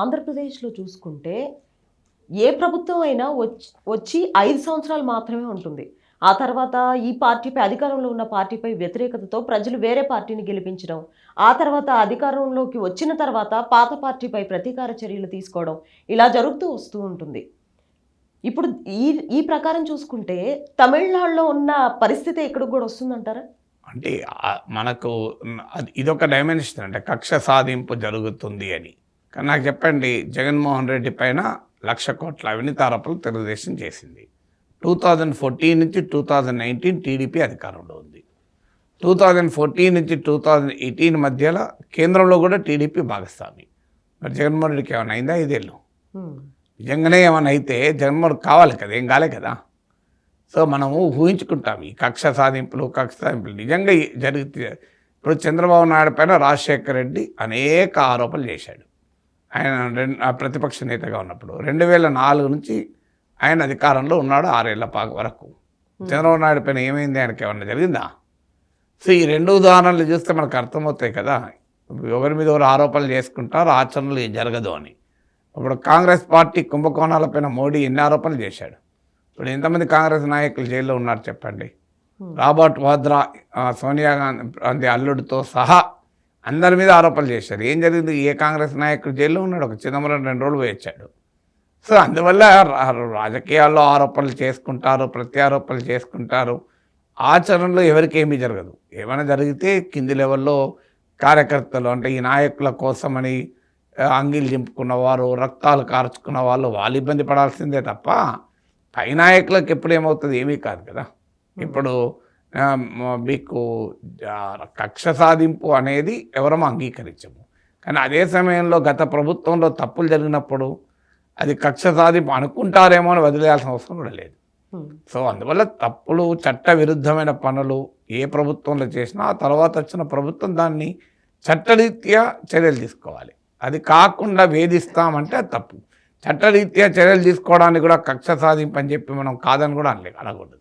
ఆంధ్రప్రదేశ్లో చూసుకుంటే ఏ ప్రభుత్వం అయినా వచ్చి 5 సంవత్సరాలు మాత్రమే ఉంటుంది. ఆ తర్వాత ఈ పార్టీపై అధికారంలో ఉన్న పార్టీపై వ్యతిరేకతతో ప్రజలు వేరే పార్టీని గెలిపించడం, ఆ తర్వాత అధికారంలోకి వచ్చిన తర్వాత పాత పార్టీపై ప్రతీకార చర్యలు తీసుకోవడం ఇలా జరుగుతూ వస్తూ ఉంటుంది. ఇప్పుడు ఈ ఈ ప్రకారం చూసుకుంటే తమిళనాడులో ఉన్న పరిస్థితి ఇక్కడికి కూడా వస్తుందంటారా? అంటే మనకు ఇదొక డైమెన్షన్, అంటే కక్ష సాధింపు జరుగుతుంది అని. కానీ నాకు చెప్పండి, జగన్మోహన్ రెడ్డి పైన 1,00,000 కోట్ల అవినీతి ఆరోపణలు తెలుగుదేశం చేసింది. 2014 నుంచి 2019 టీడీపీ అధికారంలో ఉంది. 2014 నుంచి 2018 మధ్యలో కేంద్రంలో కూడా టీడీపీ భాగస్వామి. మరి జగన్మోహన్ రెడ్డికి ఏమైనా అయిందా 5 ఏళ్ళు? నిజంగానే ఏమైనా అయితే జగన్మోహన్ కావాలి కదా, ఏం కాలే కదా. సో మనము ఊహించుకుంటాం ఈ కక్ష సాధింపులు నిజంగా జరిగితే. ఇప్పుడు చంద్రబాబు నాయుడు పైన రాజశేఖర్ రెడ్డి అనేక ఆరోపణలు చేశాడు ఆయన ప్రతిపక్ష నేతగా ఉన్నప్పుడు. 2004 నుంచి ఆయన అధికారంలో ఉన్నాడు 6 ఏళ్ల వరకు. చంద్రబాబు నాయుడు పైన ఏమైంది, ఆయనకి ఏమన్నా జరిగిందా? సో ఈ 2 ఉదాహరణలు చూస్తే మనకు అర్థమవుతాయి కదా, ఎవరి మీద ఎవరు ఆరోపణలు చేసుకుంటారు, ఆచరణలు జరగదు అని. ఇప్పుడు కాంగ్రెస్ పార్టీ కుంభకోణాలపైన మోడీ ఎన్ని ఆరోపణలు చేశాడు. ఇప్పుడు ఎంతమంది కాంగ్రెస్ నాయకులు జైల్లో ఉన్నారు చెప్పండి. రాబర్ట్ వాద్రా, సోనియా గాంధీ అల్లుడితో సహా అందరి మీద ఆరోపణలు చేశారు. ఏం జరిగింది? ఏ కాంగ్రెస్ నాయకుడు జైల్లో ఉన్నాడు? ఒక చిదంబరం 2 రోజులు పోయి వచ్చాడు. సో అందువల్ల రాజకీయాల్లో ఆరోపణలు చేసుకుంటారు, ప్రత్యారోపణలు చేసుకుంటారు, ఆచరణలో ఎవరికి ఏమీ జరగదు. ఏమైనా జరిగితే కింది లెవెల్లో కార్యకర్తలు, అంటే ఈ నాయకుల కోసమని అంగీలు దింపుకున్నవారు, రక్తాలు కార్చుకున్న వాళ్ళు ఇబ్బంది పడాల్సిందే తప్ప పై నాయకులకు ఎప్పుడు ఏమవుతుంది, ఏమీ కాదు కదా. ఇప్పుడు మీకు కక్ష సాధింపు అనేది ఎవరమో అంగీకరించము. కానీ అదే సమయంలో గత ప్రభుత్వంలో తప్పులు జరిగినప్పుడు అది కక్ష సాధింపు అనుకుంటారేమో అని వదిలేయాల్సిన అవసరం కూడా లేదు. సో అందువల్ల తప్పులు, చట్ట విరుద్ధమైన పనులు ఏ ప్రభుత్వంలో చేసినా ఆ తర్వాత వచ్చిన ప్రభుత్వం దాన్ని చట్టరీత్యా చర్యలు తీసుకోవాలి. అది కాకుండా వేధిస్తామంటే అది తప్పు. చట్టరీత్యా చర్యలు తీసుకోవడానికి కూడా కక్ష సాధింపు అని చెప్పి మనం కాదని కూడా అనకూడదు.